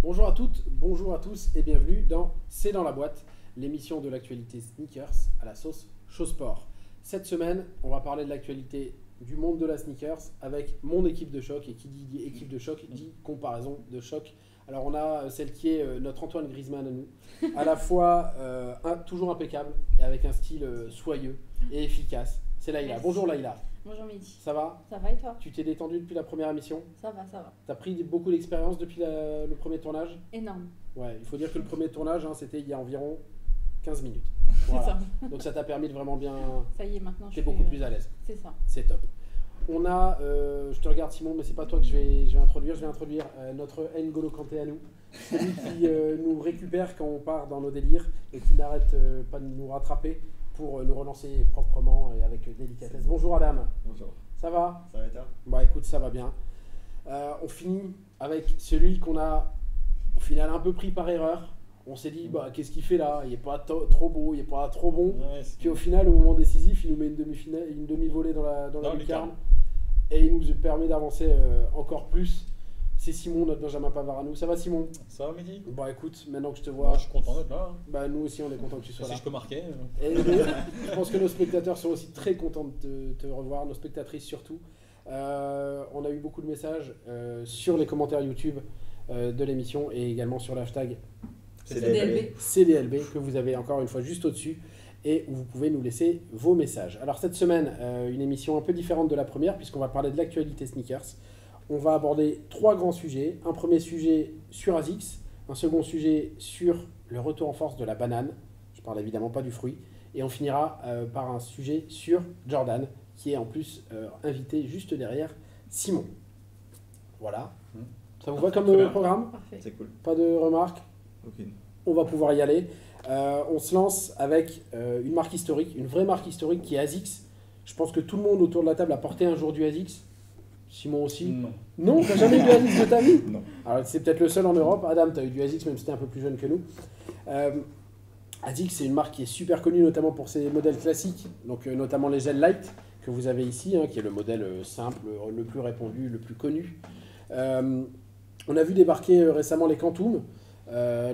Bonjour à toutes, bonjour à tous et bienvenue dans C'est dans la boîte, l'émission de l'actualité sneakers à la sauce Show Sport. Cette semaine, on va parler de l'actualité du monde de la sneakers avec mon équipe de choc, et qui dit équipe de choc dit comparaison de choc. Alors on a celle qui est notre Antoine Griezmann à nous, à la fois toujours impeccable et avec un style soyeux et efficace. C'est Laïla. Merci. Bonjour Laïla. Bonjour Mehdi. Ça va? Ça va et toi? Tu t'es détendu depuis la première émission? Ça va, ça va. T'as pris beaucoup d'expérience depuis le premier tournage? Énorme. Ouais, il faut dire que le premier tournage, c'était il y a environ 15 minutes. C'est Voilà. ça. Donc ça t'a permis de vraiment bien... Ça y est, maintenant je T'es suis, beaucoup plus à l'aise. C'est ça. C'est top. On a, je te regarde Simon, mais c'est pas toi que je vais introduire. Je vais introduire notre N'Golo Kanté à nous. Celui qui nous récupère quand on part dans nos délires et qui n'arrête pas de nous rattraper pour nous relancer proprement et avec délicatesse. Bonjour Adam. Bonjour. Ça va? Ça va et toi? Bah écoute, ça va bien. On finit avec celui qu'on a au final un peu pris par erreur. On s'est dit, bah qu'est-ce qu'il fait là? Il n'est pas trop beau, il n'est pas trop bon. Ouais, Puis au final, au moment décisif, il nous met une demi-volée dans la lucarne. lucarne. Et il nous permet d'avancer encore plus. C'est Simon, notre Benjamin Pavard à nous. Ça va Simon? Ça va Mehdi? Bah écoute, maintenant que je te vois, Moi, je suis content d'être là. bah nous aussi on est content que tu sois Si là. je peux marquer. Et je pense que nos spectateurs sont aussi très contents de te revoir, nos spectatrices surtout. On a eu beaucoup de messages sur les commentaires YouTube de l'émission et également sur l'hashtag CDLB. CDLB que vous avez encore une fois juste au-dessus et où vous pouvez nous laisser vos messages. Alors cette semaine, une émission un peu différente de la première puisqu'on va parler de l'actualité sneakers. On va aborder 3 grands sujets. Un premier sujet sur ASICS, un second sujet sur le retour en force de la banane. Je parle évidemment pas du fruit. Et on finira par un sujet sur Jordan, qui est en plus invité juste derrière Simon. Voilà. Ça vous va comme Très bien. programme? Parfait. C'est cool. Pas de remarques? Ok. On va pouvoir y aller. On se lance avec une marque historique, une vraie marque historique qui est ASICS. Je pense que tout le monde autour de la table a porté un jour du ASICS. Simon aussi? Non. Non, t'as jamais eu du ASICS de ta vie? Non. Alors c'est peut-être le seul en Europe. Adam, t'as eu du ASICS même si t'es un peu plus jeune que nous. ASICS, c'est une marque qui est super connue notamment pour ses modèles classiques, donc notamment les Gel Light que vous avez ici, qui est le modèle simple, le plus répandu, le plus connu. On a vu débarquer récemment les Quantum.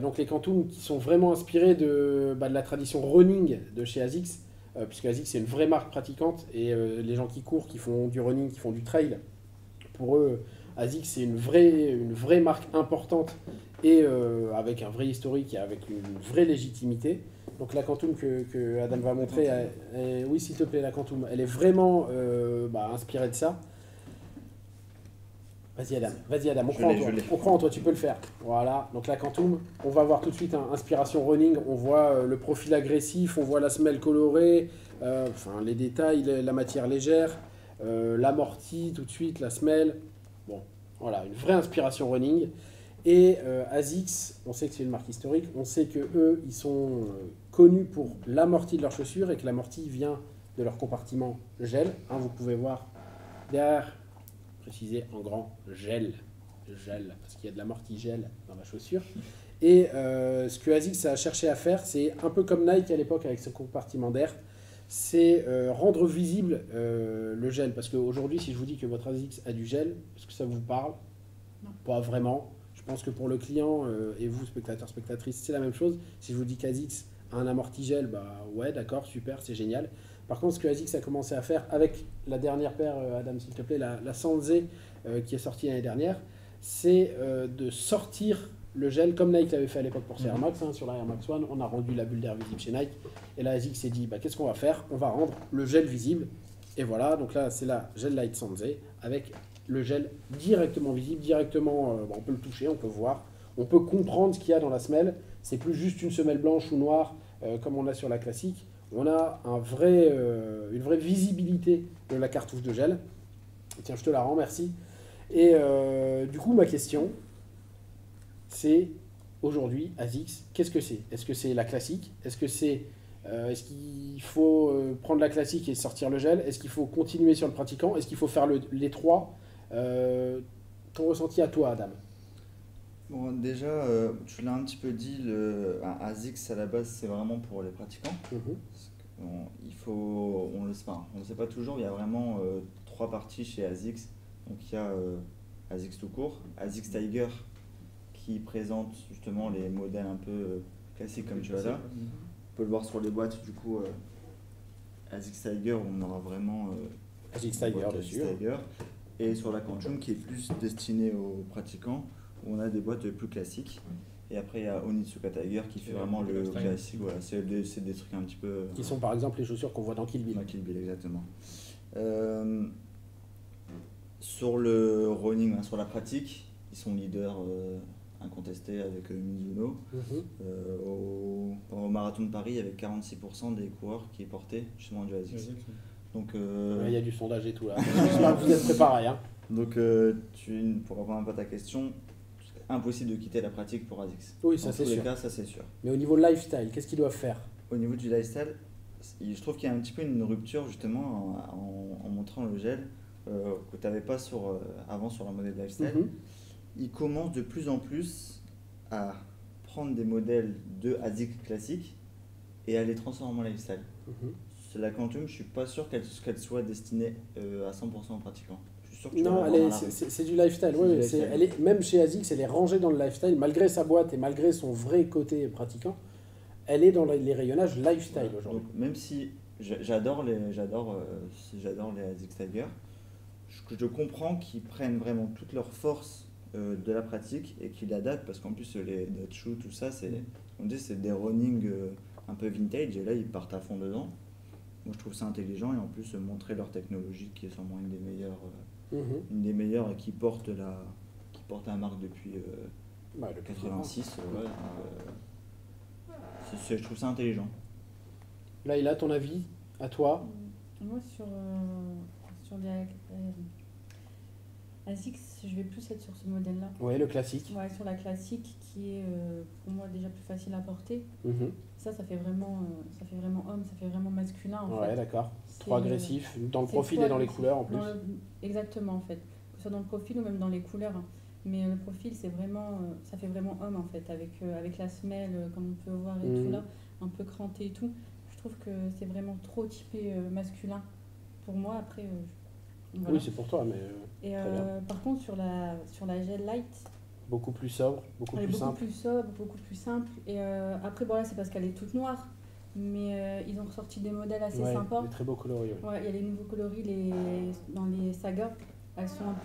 Donc les Quantum qui sont vraiment inspirés de la tradition running de chez ASICS, puisque ASICS c'est une vraie marque pratiquante et les gens qui courent, qui font du running, qui font du trail, pour eux ASICS c'est une vraie marque importante et avec un vrai historique et avec une vraie légitimité. Donc la Quantum que Adam va montrer, oui s'il te plaît, la Quantum, elle est vraiment inspirée de ça. Vas-y Adam, on croit en toi, tu peux le faire. Voilà, donc la Quantum, on va voir tout de suite inspiration running, on voit le profil agressif, on voit la semelle colorée, les détails, la matière légère, l'amorti tout de suite, la semelle. Bon, voilà, une vraie inspiration running. Et ASICS, on sait que c'est une marque historique, on sait que eux, ils sont connus pour l'amorti de leurs chaussures et que l'amorti vient de leur compartiment gel. Vous pouvez voir derrière, précisé en grand gel, parce qu'il y a de l'amorti gel dans la chaussure. Et ce que ASICS a cherché à faire, c'est un peu comme Nike à l'époque avec ce compartiment d'air, c'est rendre visible le gel. Parce qu'aujourd'hui, si je vous dis que votre ASICS a du gel, est-ce que ça vous parle? Non. Pas vraiment. Je pense que pour le client et vous, spectateurs, spectatrices, c'est la même chose. Si je vous dis qu'ASICS a un amorti gel, bah ouais, d'accord, super, c'est génial. Par contre, ce que ASICS a commencé à faire avec la dernière paire, Adam, s'il te plaît, la Sanzé qui est sortie l'année dernière, c'est de sortir le gel comme Nike l'avait fait à l'époque pour ses Air Max. Sur la Air Max One, on a rendu la bulle d'air visible chez Nike. Et là, ASICS s'est dit, qu'est-ce qu'on va faire? On va rendre le gel visible. Et voilà, donc là, c'est la Gel Light Sanzé avec le gel directement visible, directement, on peut le toucher, on peut voir, on peut comprendre ce qu'il y a dans la semelle. C'est plus juste une semelle blanche ou noire comme on a sur la classique. On a une vraie visibilité de la cartouche de gel. Tiens, je te la rends, merci. Et du coup, ma question, c'est aujourd'hui, ASICS, qu'est-ce que c'est? Est-ce que c'est la classique? Est-ce qu'il faut prendre la classique et sortir le gel? Est-ce qu'il faut continuer sur le pratiquant? Est-ce qu'il faut faire les trois? Ton ressenti à toi, Adam? Bon, déjà, tu l'as un petit peu dit, un ASICS à la base, c'est vraiment pour les pratiquants. Parce que, on le sait pas toujours, il y a vraiment 3 parties chez ASICS. Donc il y a ASICS tout court, ASICS Tiger qui présente justement les modèles un peu classiques comme tu as là. On peut le voir sur les boîtes du coup. ASICS Tiger, on aura vraiment ASICS une Tiger boîte dessus. ASICS Tiger. Et sur la Quantum qui est plus destinée aux pratiquants, où on a des boîtes plus classiques. Et après il y a Onitsuka Tiger qui fait vraiment le classique. Voilà, c'est des trucs un petit peu. Qui sont par exemple les chaussures qu'on voit dans Kill Bill. Dans Kill Bill, exactement. Sur le running, hein, sur la pratique, ils sont leaders incontestés avec Mizuno. Au marathon de Paris, il y avait 46% des coureurs qui portaient justement du ASICS. Donc, il y a du sondage et tout là. J'espère que vous êtes préparés. Hein. Donc, pour répondre un peu à ta question, impossible de quitter la pratique pour ASICS. Oui, ça dans c'est tous les sûr. cas, ça c'est sûr. Mais au niveau lifestyle, qu'est-ce qu'ils doivent faire? Au niveau du lifestyle, je trouve qu'il y a un petit peu une rupture justement en montrant le gel que tu n'avais pas avant sur la monnaie de lifestyle. Ils commencent de plus en plus à prendre des modèles de ASICS classiques et à les transformer en lifestyle. La Quantum, je suis pas sûr qu'elle soit destinée à 100% aux pratiquants. Je suis sûr que tu non, vas la voir dans la rue. c'est du lifestyle. Ouais, lifestyle. elle est, même chez ASICS, elle est rangée dans le lifestyle, malgré sa boîte et malgré son vrai côté pratiquant. Elle est dans les rayonnages lifestyle aujourd'hui. Donc, même si j'adore les ASICS Tiger, je comprends qu'ils prennent vraiment toute leur force de la pratique et qu'ils l'adaptent parce qu'en plus les Dutch tout ça, c'est des running un peu vintage et là ils partent à fond dedans. Moi je trouve ça intelligent et en plus montrer leur technologie qui est sûrement une des meilleures et qui porte la marque depuis Le 86. Je trouve ça intelligent. Là, il a ton avis à toi? Moi, sur les ASICS, je vais plus être sur ce modèle-là. Oui, le classique. Ouais, sur la classique qui est pour moi déjà plus facile à porter. Ça fait vraiment homme, ça fait vraiment masculin en fait. Ouais, d'accord. C'est, Trop agressif, dans le c'est profil trop et dans les agressif. couleurs en plus. Exactement en fait. Que ce soit dans le profil ou même dans les couleurs. Hein. Mais le profil, c'est vraiment, ça fait vraiment homme en fait, avec la semelle, comme on peut voir et tout là, un peu cranté et tout. Je trouve que c'est vraiment trop typé masculin pour moi. Après, voilà. Oui, c'est pour toi, mais Et par contre, sur la gel light, beaucoup plus sobre, beaucoup elle est plus beaucoup simple. plus sobre, beaucoup plus simple. Et après, bon, là, c'est parce qu'elle est toute noire. Mais ils ont ressorti des modèles assez Ouais, sympas. des très beaux coloris. Ouais. Ouais, il y a les nouveaux coloris dans les sagas. Elles sont un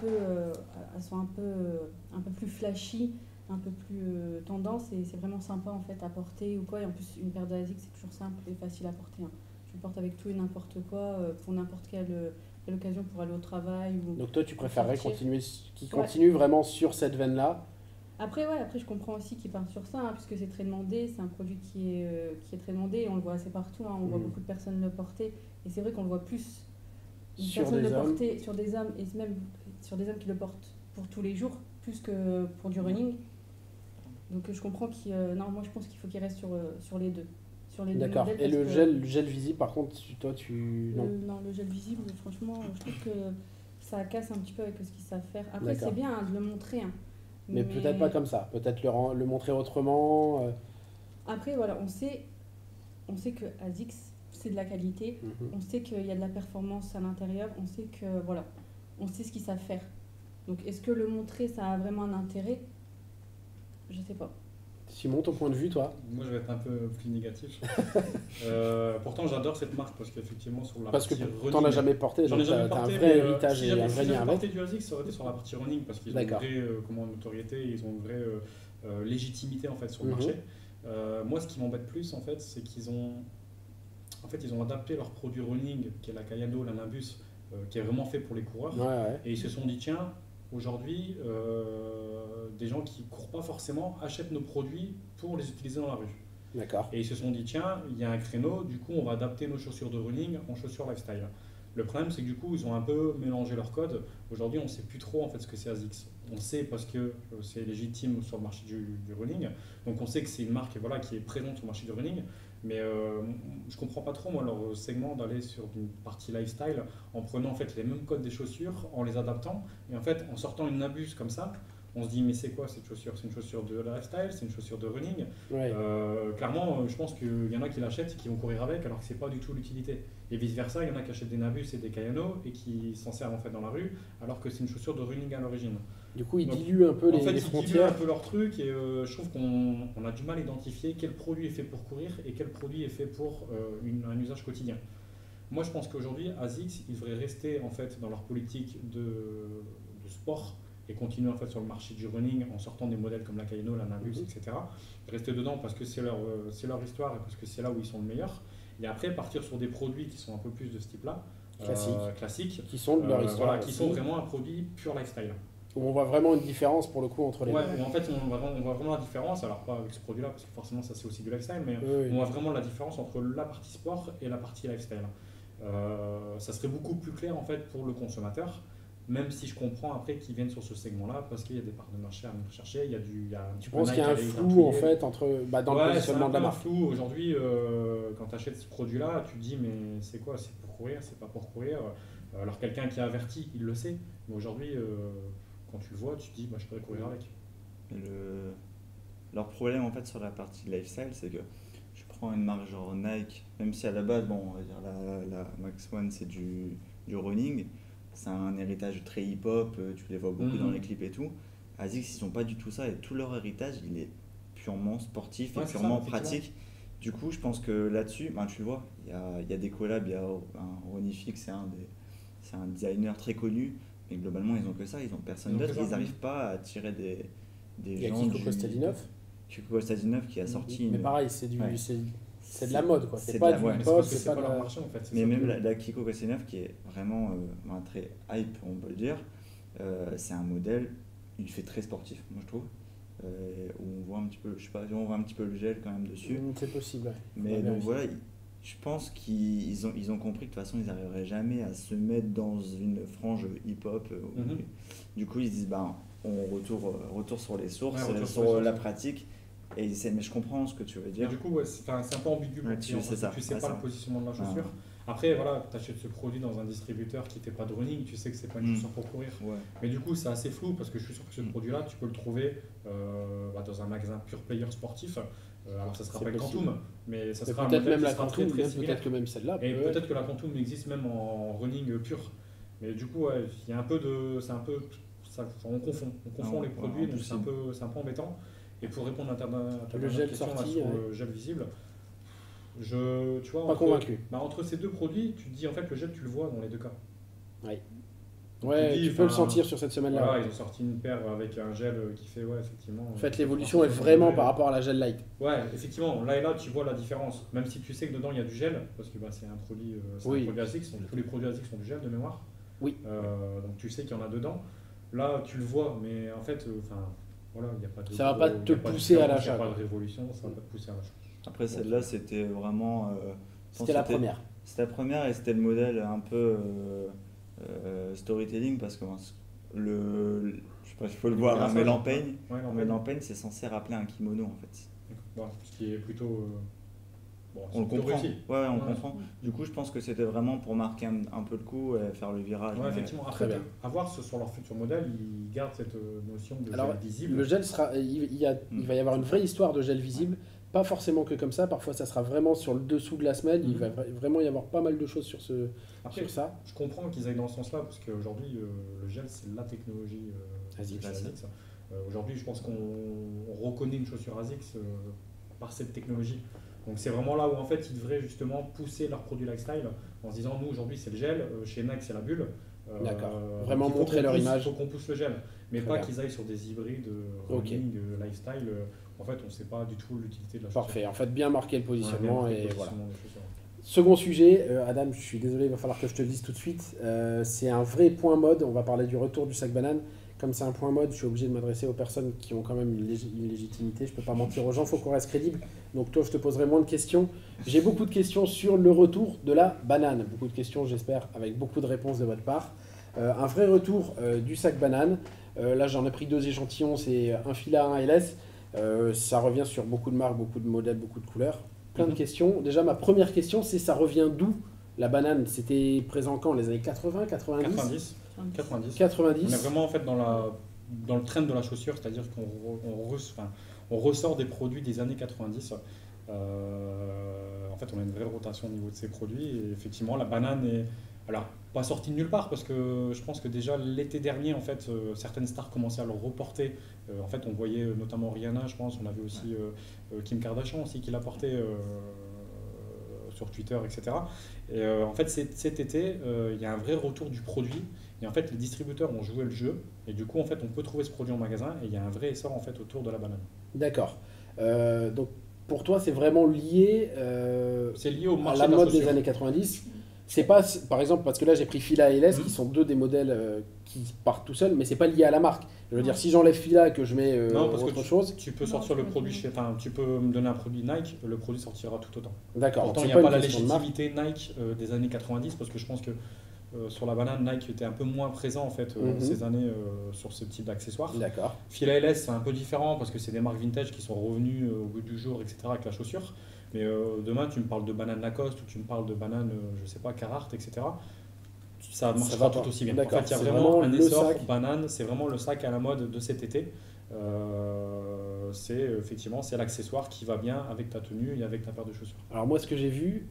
peu plus flashy, un peu plus tendance. Et c'est vraiment sympa en fait à porter ou quoi. Et en plus, une paire de ASICS, c'est toujours simple et facile à porter. Hein. Tu le portes avec tout et n'importe quoi pour n'importe quelle occasion pour aller au travail. Donc toi, tu préférerais sortir. continue vraiment sur cette veine-là? Après, je comprends aussi qu'ils partent sur ça, hein, puisque c'est très demandé, c'est un produit qui est très demandé, et on le voit assez partout, hein, on voit beaucoup de personnes le porter, et c'est vrai qu'on le voit plus Sur des hommes. porter sur des hommes, et même sur des hommes qui le portent pour tous les jours, plus que pour du running. Donc je comprends non, moi je pense qu'il faut qu'il reste sur les deux. Sur les deux D'accord. modèles, Et le parce que- gel visible, par contre, toi, non. Non, le gel visible, franchement, je trouve que ça casse un petit peu avec ce qu'ils savent faire. Après, D'accord. c'est bien hein, de le montrer, hein. Mais peut-être pas comme ça. Peut-être le montrer autrement. Après, voilà, on sait que ASICS, c'est de la qualité. On sait qu'il y a de la performance à l'intérieur. On sait que, voilà, on sait ce qu'ils savent faire. Donc, est-ce que le montrer, ça a vraiment un intérêt? Je sais pas. Simon, ton point de vue, toi? Moi, je vais être un peu plus négatif. Pourtant, j'adore cette marque parce qu'effectivement, sur la Parce que partie running, t'en as jamais porté, j'en donc ai jamais t'as un porté, vrai mais, héritage si et un j'avais vrai lien avec. porté du ASICS, ça aurait été sur la partie running parce qu'ils ont une vraie notoriété, ils ont une vraie légitimité en fait sur le marché. Moi, ce qui m'embête plus en fait, c'est qu'ils ont adapté leur produit running, qui est la Kayano, la Nimbus, qui est vraiment fait pour les coureurs. Ouais. Et ils se sont dit tiens, aujourd'hui, des gens qui courent pas forcément achètent nos produits pour les utiliser dans la rue. D'accord. Et ils se sont dit tiens, il y a un créneau, du coup on va adapter nos chaussures de running en chaussures lifestyle. Le problème c'est que du coup ils ont un peu mélangé leur code. Aujourd'hui on ne sait plus trop en fait ce que c'est ASICS. On sait parce que c'est légitime sur le marché du running. Donc on sait que c'est une marque voilà, qui est présente sur le marché du running. Mais je comprends pas trop moi leur segment d'aller sur une partie lifestyle en prenant en fait les mêmes codes des chaussures, en les adaptant et en fait en sortant une Nimbus comme ça. on se dit mais c'est quoi cette chaussure? C'est une chaussure de lifestyle, c'est une chaussure de running. Ouais. Clairement, je pense qu'il y en a qui l'achètent et qui vont courir avec alors que c'est pas du tout l'utilité. Et vice versa, il y en a qui achètent des Nabus et des Kayano et qui s'en servent en fait dans la rue alors que c'est une chaussure de running à l'origine. Du coup, ils Donc, diluent un peu En fait, les ils diluent un frontières. peu leur truc et je trouve qu'on a du mal à identifier quel produit est fait pour courir et quel produit est fait pour un usage quotidien. Moi, je pense qu'aujourd'hui, ASICS, ils devraient rester en fait dans leur politique de sport et continuer en fait sur le marché du running en sortant des modèles comme la Kayano, la Nabus, etc. Rester dedans parce que c'est leur histoire et parce que c'est là où ils sont le meilleur. Et après, partir sur des produits qui sont un peu plus de ce type-là, classiques, Qui sont de leur histoire. voilà, qui sont vraiment un produit pure lifestyle. Où on voit vraiment une différence pour le coup entre les Ouais, deux. et en fait, on voit vraiment la différence, alors pas avec ce produit-là, parce que forcément, ça c'est aussi du lifestyle, mais Oui, on voit vraiment la différence entre la partie sport et la partie lifestyle. Ça serait beaucoup plus clair en fait pour le consommateur, même si je comprends après qu'ils viennent sur ce segment-là, parce qu'il y a des parts de marché à venir chercher, il y a un Tu petit peu penses qu'il y a un Nike flou appuyé. en fait entre, dans le Ouais, positionnement de la c'est un marque? peu un flou. Aujourd'hui, quand tu achètes ce produit-là, tu te dis, mais c'est quoi? C'est pour courir, c'est pas pour courir. Alors, quelqu'un qui est averti, il le sait. Mais aujourd'hui, quand tu le vois, tu te dis, bah, je pourrais courir avec. Leur problème en fait sur la partie lifestyle, c'est que tu prends une marque genre Nike, même si à la base, bon, on va dire la Max One c'est du running, c'est un héritage très hip-hop, tu les vois beaucoup dans les clips et tout. ASICS, ils sont pas du tout ça et tout leur héritage, il est purement sportif et Ouais, c'est purement ça, pratique. Du coup, je pense que là-dessus, ben, tu le vois, il y a des collabs, il y a un Ronifix, c'est un designer très connu, mais globalement, ils ont que ça, ils ont personne Ils ont d'autre, que ça, ils n'arrivent pas à attirer des Il y a gens Kiko Kostadinov. Kiko Kostadinov qui a sorti Mais une- pareil, c'est Ouais. c'est de la mode quoi. C'est C'est de pas la- du ouais, Mais c'est hip-hop, parce que c'est c'est pas pas de leur la... marché en fait. c'est Mais ça même que- la Kiko Kostadinov qui est vraiment très hype, on peut le dire, c'est un modèle, il fait très sportif, moi je trouve. Où on voit un petit peu, je sais pas, on voit un petit peu le gel quand même dessus. C'est possible, ouais. Mais Faudrait donc vérifier. voilà, je pense qu'ils ont compris que de toute façon ils n'arriveraient jamais à se mettre dans une frange hip-hop. Du coup ils se disent ben, on retourne sur les sources, Ouais, retour sur sur les sources. la pratique. Et mais je comprends ce que tu veux Mais dire. du coup, ouais, c'est un peu ambigu pour Ouais, le client, c'est parce ça, que tu sais ouais, pas ça. le positionnement de la chaussure. Ouais. Après, voilà, tu achètes ce produit dans un distributeur qui fait pas de running, tu sais que c'est pas une chaussure pour courir. Ouais. Mais du coup, c'est assez flou parce que je suis sûr que ce produit-là, tu peux le trouver dans un magasin pure player sportif. Alors, ça sera C'est pas le possible. Quantum, mais ça Mais sera un peut-être modèle même qui la sera Quantum, très, très même similaire. peut-être que même celle-là. Et peut-être. peut-être que la Quantum existe même en running pur. Mais du coup, ouais, il y a un peu de. C'est un peu. On confond Ah, les ouais, produits, en donc plus, c'est un peu embêtant. Et pour répondre à ta Le dernière gel question, là, sorti, sur ouais. le gel visible, tu vois, Pas convaincu. entre ces deux produits, tu te dis en fait le gel, tu le vois dans les deux cas. Ouais, tu dis, tu peux le enfin, sentir sur cette semaine-là. Voilà, ils ont sorti une paire avec un gel qui fait, ouais, effectivement. En fait, l'évolution est vraiment par rapport. rapport à la gel light. Ouais, effectivement, là et là, tu vois la différence. Même si tu sais que dedans il y a du gel, parce que bah, c'est un produit, Oui. un produit ASICS, donc tous les produits ASICS sont du gel de mémoire. Oui. Donc tu sais qu'il y en a dedans. Là, tu le vois, mais en fait, voilà, il n'y a pas de. Ça va pas te il y a pas de pousser à différence, l'achat, Il n'y a pas quoi. de révolution, ça va pas te pousser à l'achat. Après celle-là c'était vraiment. je pense C'était la que première. C'était la première et c'était le modèle un peu storytelling parce que je sais pas s'il faut le voir, hein, mais l'empeigne, Ouais, mais l'empeigne c'est censé rappeler un kimono en fait. Bon, ce qui est plutôt. Bon, c'est On le plutôt comprend. réussi. Ouais, on Ouais. comprend. Du coup, je pense que c'était vraiment pour marquer un peu le coup et faire le virage. Ouais, mais- effectivement. Très Après, bien. à voir sur leur futur modèle, ils gardent cette notion de Alors, gel visible. Le gel sera, il va y avoir une vraie histoire de gel visible, pas forcément que comme ça. Parfois, ça sera vraiment sur le dessous de la semelle. Il va vraiment y avoir pas mal de choses Après, sur ça. je comprends qu'ils aillent dans ce sens-là, parce qu'aujourd'hui, le gel, c'est la technologie ASICS. chez ASICS. Aujourd'hui, je pense qu'on reconnaît une chaussure ASICS par cette technologie. Donc c'est vraiment là où en fait ils devraient justement pousser leurs produits lifestyle en se disant nous aujourd'hui c'est le gel, chez Nike c'est la bulle. D'accord. Vraiment il faut montrer qu'on leur pousse- image. Il faut qu'on pousse le gel, mais Très pas bien. qu'ils aillent sur des hybrides Ok. running, lifestyle. En fait on ne sait pas du tout l'utilité de la chaussure. Parfait. En fait, bien marquer le positionnement Ouais, et le voilà. positionnement des chaussures. Second sujet, Adam, je suis désolé, il va falloir que je te le dise tout de suite. C'est un vrai point mode. On va parler du retour du sac banane. Comme c'est un point mode, je suis obligé de m'adresser aux personnes qui ont quand même une légitimité. Je ne peux pas mentir aux gens, il faut qu'on reste crédible. Donc toi, je te poserai moins de questions. J'ai beaucoup de questions sur le retour de la banane. Beaucoup de questions, j'espère, avec beaucoup de réponses de votre part. Un vrai retour du sac banane. Là, j'en ai pris 2 échantillons, c'est un Fila, un LS. Ça revient sur beaucoup de marques, beaucoup de modèles, beaucoup de couleurs. Plein de questions. Déjà, ma première question, c'est ça revient d'où la banane? C'était présent quand? Les années 80, 90 90. 90. On est 90. vraiment en fait dans la dans le trend de la chaussure, c'est-à-dire on ressort des produits des années 90. En fait, on a une vraie rotation au niveau de ces produits. Et effectivement, la banane est alors pas sortie de nulle part parce que je pense que déjà l'été dernier, en fait, certaines stars commençaient à le reporter. En fait, on voyait notamment Rihanna, je pense, on avait aussi Kim Kardashian aussi qui l'a porté sur Twitter, etc. Et en fait, cet été, il y a un vrai retour du produit. Et en fait, les distributeurs ont joué le jeu. Et du coup, en fait, on peut trouver ce produit en magasin. Et il y a un vrai essor en fait autour de la banane. D'accord. Donc pour toi, c'est vraiment lié, C'est lié au à marché la de la mode des chaussure. années 90. C'est pas, par exemple, parce que là j'ai pris Fila et LS qui sont deux des modèles qui partent tout seuls, mais c'est pas lié à la marque. Je veux dire, si j'enlève Fila et que je mets Non, parce que autre chose, tu peux Non, sortir je le peux produit pas. enfin, tu peux me donner un produit Nike, le produit sortira tout autant. d'accord. Pourtant, donc il c'est n'y a pas une la question de marque. légitimité Nike des années 90 parce que je pense que sur la banane, Nike était un peu moins présent en fait ces années sur ce type d'accessoires. D'accord. Fila LS, c'est un peu différent parce que c'est des marques vintage qui sont revenues au goût du jour, etc. avec la chaussure. Mais demain, tu me parles de banane Lacoste ou tu me parles de banane, je sais pas, Carhartt, etc. Ça marchera va pas. tout aussi bien. En D'accord, fait, il y a c'est vraiment vraiment un le essor sac. banane, c'est vraiment le sac à la mode de cet été. C'est effectivement c'est l'accessoire qui va bien avec ta tenue et avec ta paire de chaussures. Alors moi, ce que j'ai vu,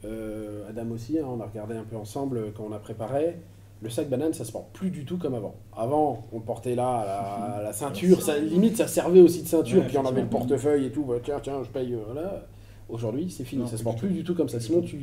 Adam aussi, hein, on a regardé un peu ensemble quand on a préparé. Le sac banane, ça se porte plus du tout comme avant. Avant, on le portait là à la ceinture, ça, limite ça servait aussi de ceinture, Ouais, puis on avait le effectivement. portefeuille et tout, bah, tiens, je paye, voilà. Aujourd'hui, c'est fini, Non, ça se plus porte du plus du tout comme ça. Plus du Sinon, tout.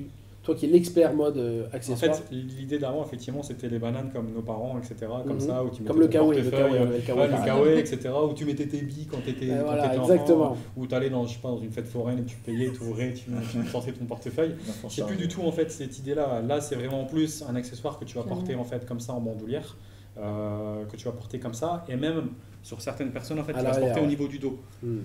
toi qui es l'expert mode En accessoire, fait, l'idée d'avant, effectivement, c'était les bananes comme nos parents, etc. Comme ça, où tu comme mettais le ton kawaii, portefeuille, le kawaii, le pareil. kawaii, etc. Où tu mettais tes billes quand tu étais, Voilà, enfant, exactement. ou tu allais dans, je sais pas, dans une fête foraine et tu payais, tu ouvrais, tu sortais ton portefeuille. C'est plus du tout en fait cette idée-là. Là, c'est vraiment plus un accessoire que tu vas porter en fait comme ça en bandoulière, que tu vas porter comme ça, et même sur certaines personnes en fait, À tu vas se l'arrière, porter au ouais. niveau du dos. Hmm.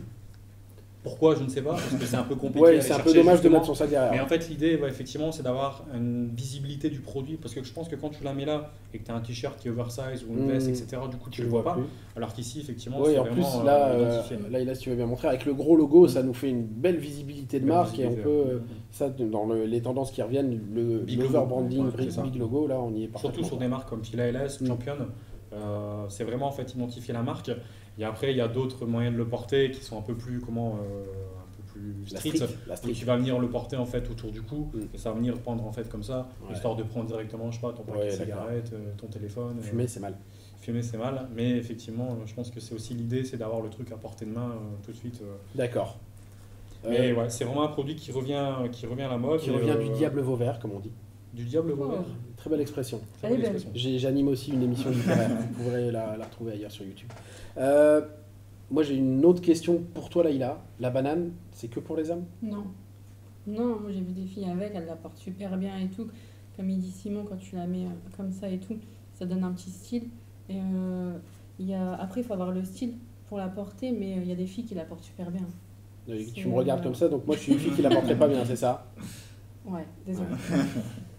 Pourquoi, je ne sais pas, parce que c'est un peu compliqué à Ouais, aller c'est un peu chercher, dommage de justement. mettre son sac derrière. Mais en fait, l'idée, effectivement, c'est d'avoir une visibilité du produit, parce que je pense que quand tu la mets là et que tu as un t-shirt qui est oversize ou une veste, etc., du coup, tu le vois pas. plus. Alors qu'ici, effectivement, Oui, c'est en plus, vraiment là, identifié. là, si tu veux bien montrer, avec le gros logo, ça nous fait une belle visibilité de Belle marque et on visibilité, peut, ouais. ça, dans les tendances qui reviennent, Big l'overbranding, logo. Ouais, c'est ça. big logo, là, on y est parfaitement. Surtout sur des marques comme Fila LS, Champion, c'est vraiment en fait identifier la marque. Et après, il y a d'autres moyens de le porter qui sont un peu plus, La street. la Où street. tu vas venir le porter en fait autour du cou Mm. et ça va venir prendre en fait comme ça, Ouais. histoire de prendre directement, je sais pas, ton paquet Ouais, de d'accord. cigarettes, ton téléphone. Fumer, c'est mal. Fumer c'est mal, mais effectivement, je pense que c'est aussi l'idée, c'est d'avoir le truc à portée de main tout de suite. D'accord. Mais ouais, c'est vraiment un produit qui revient à la mode. Qui et, revient du diable Vauvert, comme on dit. Du diable Oh. Vauvert. Très belle expression. Très Elle est belle belle. expression. J'anime aussi une émission littéraire, vous pourrez la retrouver ailleurs sur YouTube. Moi, j'ai une autre question pour toi, Laïla. La banane, c'est que pour les hommes? Non. Non, moi j'ai vu des filles avec, elles la portent super bien et tout. Comme il dit Simon, quand tu la mets comme ça et tout, ça donne un petit style. Et après, il faut avoir le style pour la porter, mais il y a des filles qui la portent super bien. Tu me regardes comme ça, donc moi, je suis une fille qui la porterait pas bien, c'est ça? Ouais, désolé.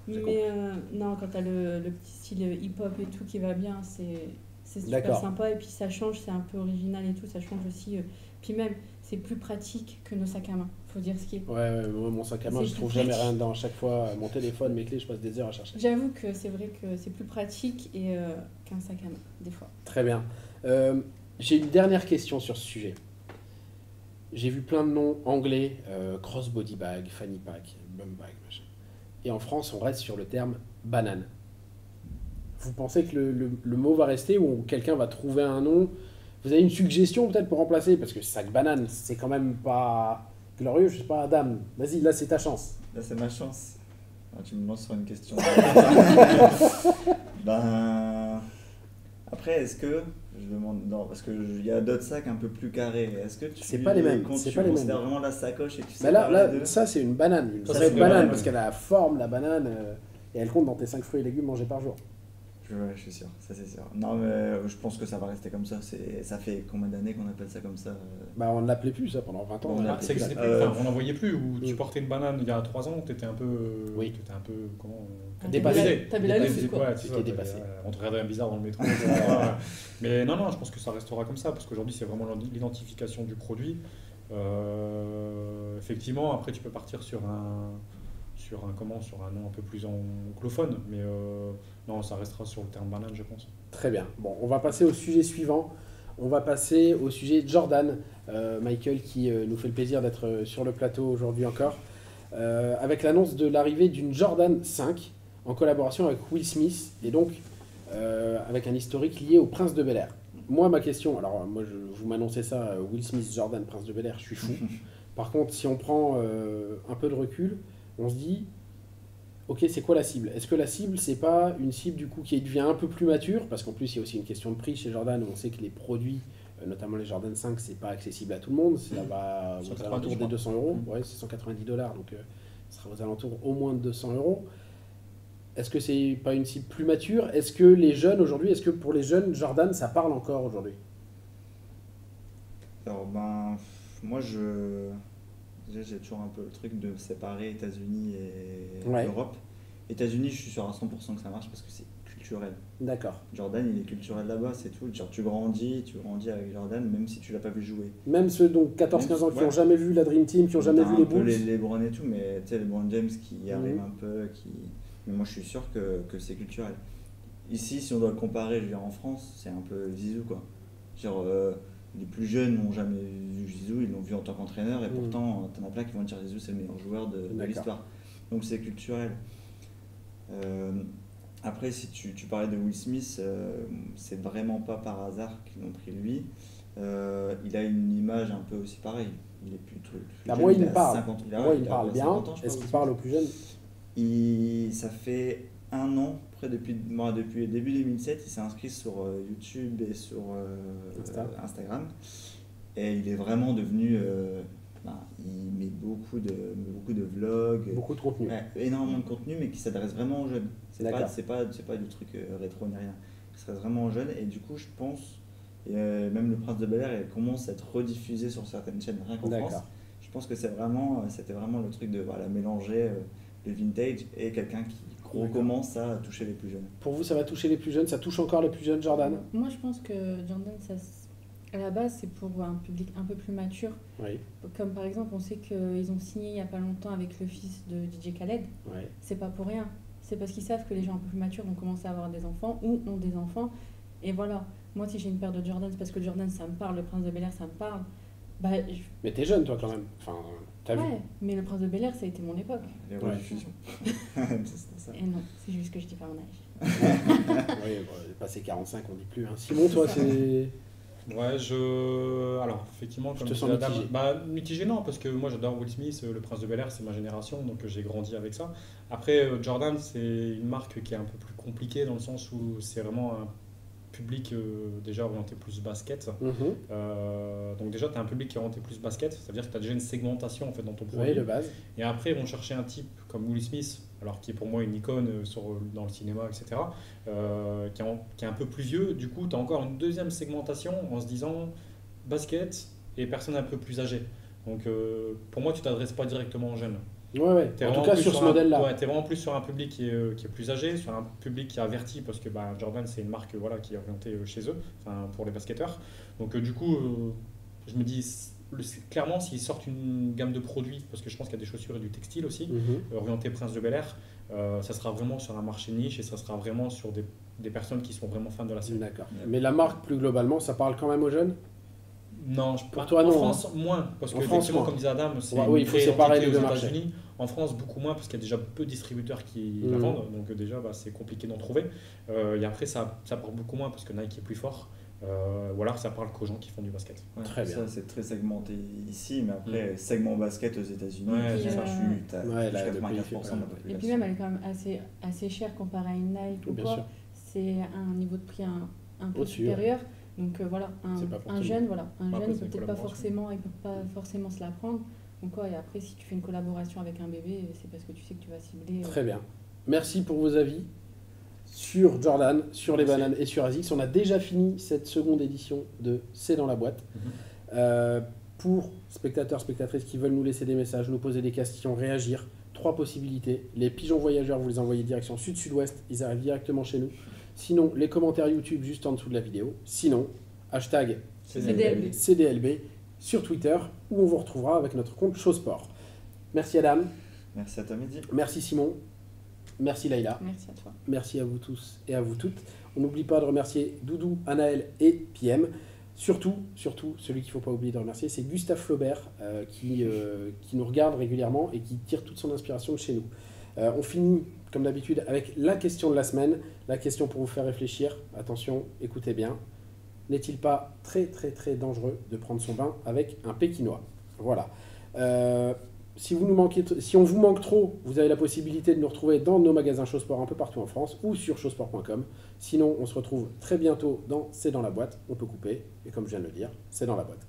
Mais non, quand t'as le petit style hip-hop et tout qui va bien, c'est super D'accord. sympa. Et puis ça change, c'est un peu original et tout, ça change aussi. Puis même, c'est plus pratique que nos sacs à main, faut dire ce qui est. Ouais, moi, mon sac à main, C'est je trouve plus jamais pratique. rien dedans. À chaque fois, mon téléphone, mes clés, je passe des heures à chercher. J'avoue que c'est vrai que c'est plus pratique qu'un sac à main, des fois. Très bien. J'ai une dernière question sur ce sujet. J'ai vu plein de noms anglais, crossbody bag, fanny pack, bum bag, machin. Et en France, on reste sur le terme banane. Vous pensez que le mot va rester ou quelqu'un va trouver un nom? Vous avez une suggestion peut-être pour remplacer? Parce que sac banane, c'est quand même pas glorieux. Je sais pas, Adam. Vas-y, là, c'est ta chance. Là, c'est ma chance. Ah, tu me lances sur une question. Ben. Après, est-ce que. Je demande. Non, parce qu'il y a d'autres sacs un peu plus carrés. Est-ce que tu. C'est pas les mêmes, Quand c'est tu pas les mêmes. considères vraiment la sacoche et que tu Mais là, sépares les deux ça, c'est une banane. Une Ça, vraie c'est une banane, banane, parce ouais. qu'elle a la forme, la banane, et elle compte dans tes 5 fruits et légumes mangés par jour. Ouais, je suis sûr, ça c'est sûr. Non, mais je pense que ça va rester comme ça. Ça fait combien d'années qu'on appelle ça comme ça Bah, on ne l'appelait plus, ça, pendant 20 ans. On on l'a- Ah, ça l'appelait existait plus. plus. Enfin, on n'en voyait plus. Où tu Mm. portais une banane il y a 3 ans, t'étais un peu. Oui. T'étais un peu. Comment Dépassé. T'avais la Dépassé. loose, quoi. Ouais, c'est T'étais ça, dépassé. on te regardait bizarre dans le métro. etc. Mais non, je pense que ça restera comme ça parce qu'aujourd'hui, c'est vraiment l'identification du produit. Effectivement, après, tu peux partir sur un nom un peu plus anglophone, mais non, ça restera sur le terme banane, je pense. Très bien. Bon, on va passer au sujet suivant. On va passer au sujet Jordan. Michael qui nous fait le plaisir d'être sur le plateau aujourd'hui encore. Avec l'annonce de l'arrivée d'une Jordan 5 en collaboration avec Will Smith et donc avec un historique lié au Prince de Bel-Air. Moi, ma question, alors moi vous m'annoncez ça, Will Smith, Jordan, Prince de Bel-Air, je suis fou. Par contre, si on prend un peu de recul, on se dit, ok, c'est quoi la cible? Est-ce que la cible, c'est pas une cible du coup qui devient un peu plus mature? Parce qu'en plus, il y a aussi une question de prix chez Jordan, où on sait que les produits, notamment les Jordan 5, c'est pas accessible à tout le monde, ça va aux alentours des 200 euros, ouais, c'est $190, donc ça sera aux alentours au moins de 200 euros. Est-ce que c'est pas une cible plus mature? Est-ce que les jeunes aujourd'hui, est-ce que pour les jeunes, Jordan, ça parle encore aujourd'hui? Alors, moi, déjà, j'ai toujours un peu le truc de séparer États-Unis et Ouais. Europe. États-Unis, je suis sûr à 100% que ça marche parce que c'est culturel. D'accord. Jordan, il est culturel là-bas, c'est tout. Genre, tu grandis avec Jordan, même si tu l'as pas vu jouer. Même ceux donc 14-15 ans qui Ouais. n'ont jamais vu la Dream Team, qui n'ont jamais T'as vu un les peu Bulls. les LeBron et tout, mais tu sais, LeBron James qui arrive Mhm. un peu, mais moi je suis sûr que c'est culturel. Ici, si on doit le comparer, je veux dire, en France, c'est un peu Zizou, quoi. Genre, les plus jeunes n'ont jamais vu Zizou, ils l'ont vu en tant qu'entraîneur, et pourtant, t'en as plein qui vont dire Zizou, c'est le meilleur joueur de D'accord. l'histoire. Donc c'est culturel. Après, si tu parlais de Will Smith, c'est vraiment pas par hasard qu'ils l'ont pris lui. Il a une image un peu aussi pareille. Il est plus Ah, jeune, moi, il il me a parle. 50 Moi, il me a parle bien. 50 ans, je Est-ce crois, qu'il Will parle aux Smith. plus jeunes? Ça fait 1 an, près depuis le début 2007, il s'est inscrit sur YouTube et sur Instagram. Et il est vraiment devenu. Il met beaucoup de vlogs. Beaucoup de contenu. Ouais, énormément de contenu, mais qui s'adresse vraiment aux jeunes. D'accord. C'est pas du truc rétro ni rien. Il s'adresse vraiment aux jeunes, et du coup, je pense, même le Prince de Bel-Air, il commence à être rediffusé sur certaines chaînes, rien qu'en D'accord. France. Je pense que c'était vraiment le truc de mélanger le vintage et quelqu'un qui recommence à toucher les plus jeunes. Pour vous, ça va toucher les plus jeunes? Ça touche encore les plus jeunes, Jordan? Moi, je pense que Jordan, à la base, c'est pour un public un peu plus mature. Oui. Comme par exemple, on sait qu'ils ont signé il n'y a pas longtemps avec le fils de DJ Khaled. Ouais. C'est pas pour rien. C'est parce qu'ils savent que les gens un peu plus matures vont commencer à avoir des enfants ou ont des enfants. Et voilà. Moi, si j'ai une paire de Jordan, c'est parce que Jordan, ça me parle. Le Prince de Bel-Air, ça me parle. Mais t'es jeune, toi, quand même. Enfin, t'as vu. Ouais, mais le Prince de Bel-Air, ça a été mon époque. Les Ouais. rediffusions. C'est ça. Et non, c'est juste que je dis pas mon âge. Oui, passé 45, on dit plus. Hein. Simon, toi, c'est. Ouais, alors, effectivement, Je comme te disait sens Adam, mitigé. mitigé non, parce que moi j'adore Will Smith, le Prince de Bel-Air, c'est ma génération, donc j'ai grandi avec ça. Après, Jordan, c'est une marque qui est un peu plus compliquée dans le sens où c'est vraiment un public déjà orienté plus basket. Mhm. Donc déjà, tu as un public qui est orienté plus basket, ça veut dire que tu as déjà une segmentation en fait, dans ton produit. Oui, de base. Et après, ils vont chercher un type comme Will Smith, alors qui est pour moi une icône dans le cinéma, etc., qui est un peu plus vieux. Du coup, tu as encore une deuxième segmentation en se disant basket et personnes un peu plus âgées. Donc pour moi, tu t'adresses pas directement aux jeunes. Ouais. T'es En tout vraiment cas, plus sur ce un- modèle-là. Ouais, tu es vraiment plus sur un public qui est plus âgé, sur un public qui est averti, parce que Jordan, c'est une marque qui est orientée chez eux, pour les basketteurs. Donc du coup, je me dis, clairement, s'ils sortent une gamme de produits, parce que je pense qu'il y a des chaussures et du textile aussi, Mhm. orienté Prince de Bel-Air, ça sera vraiment sur un marché niche et ça sera vraiment sur des personnes qui sont vraiment fans de la série. D'accord. Mais la marque, plus globalement, ça parle quand même aux jeunes? Non, Pour toi, en non, France, moins. Parce En que, France, effectivement, moins. comme disait Adam, c'est Ouais, une oui, il faut vraie séparer identité les deux aux marchés. États-Unis. En France, beaucoup moins, parce qu'il y a déjà peu de distributeurs qui Mhm. la vendent. Donc, déjà, c'est compliqué d'en trouver. Et après, ça parle beaucoup moins parce que Nike est plus fort. Ou alors, ça parle qu'aux gens qui font du basket. Ouais, Très ça, bien. c'est très segmenté ici, mais après, segment basket aux États-Unis, Ouais, c'est ça. t'as Ouais, plus là, le pays 84% fait de la pas- population. Et puis même, elle est quand même assez chère comparée à une Nike ou Bien quoi. sûr. C'est un niveau de prix un peu Au-dessus, supérieur. Donc voilà, C'est pas pour un tout le jeune, un Après, jeune, il c'est peut une peut-être pas collaboration. il peut pas forcément se la prendre. Donc ouais, et après, si tu fais une collaboration avec un bébé, c'est parce que tu sais que tu vas cibler. Très bien. Merci pour vos avis sur Jordan, sur les Merci. bananes et sur ASICS. On a déjà fini cette seconde édition de C'est dans la boîte. Pour spectateurs, spectatrices qui veulent nous laisser des messages, nous poser des questions, réagir, 3 possibilités. Les pigeons voyageurs, vous les envoyez direction sud-sud-ouest, ils arrivent directement chez nous. Sinon, les commentaires YouTube juste en dessous de la vidéo. Sinon, hashtag CDLB. CDLB sur Twitter, où on vous retrouvera avec notre compte Showsport. Merci Adam, Merci à toi, Mehdi. merci Simon, merci Laïla. Merci à toi. Merci à vous tous et à vous toutes. On n'oublie pas de remercier Doudou, Anaël et PM. Surtout, celui qu'il ne faut pas oublier de remercier, c'est Gustave Flaubert qui nous regarde régulièrement et qui tire toute son inspiration de chez nous. On finit, comme d'habitude, avec la question de la semaine, la question pour vous faire réfléchir. Attention, écoutez bien. N'est-il pas très très très dangereux de prendre son bain avec un pékinois? Voilà. Si on vous manque trop, vous avez la possibilité de nous retrouver dans nos magasins Chausport un peu partout en France ou sur chausport.com. Sinon, on se retrouve très bientôt dans C'est dans la boîte. On peut couper. Et comme je viens de le dire, c'est dans la boîte.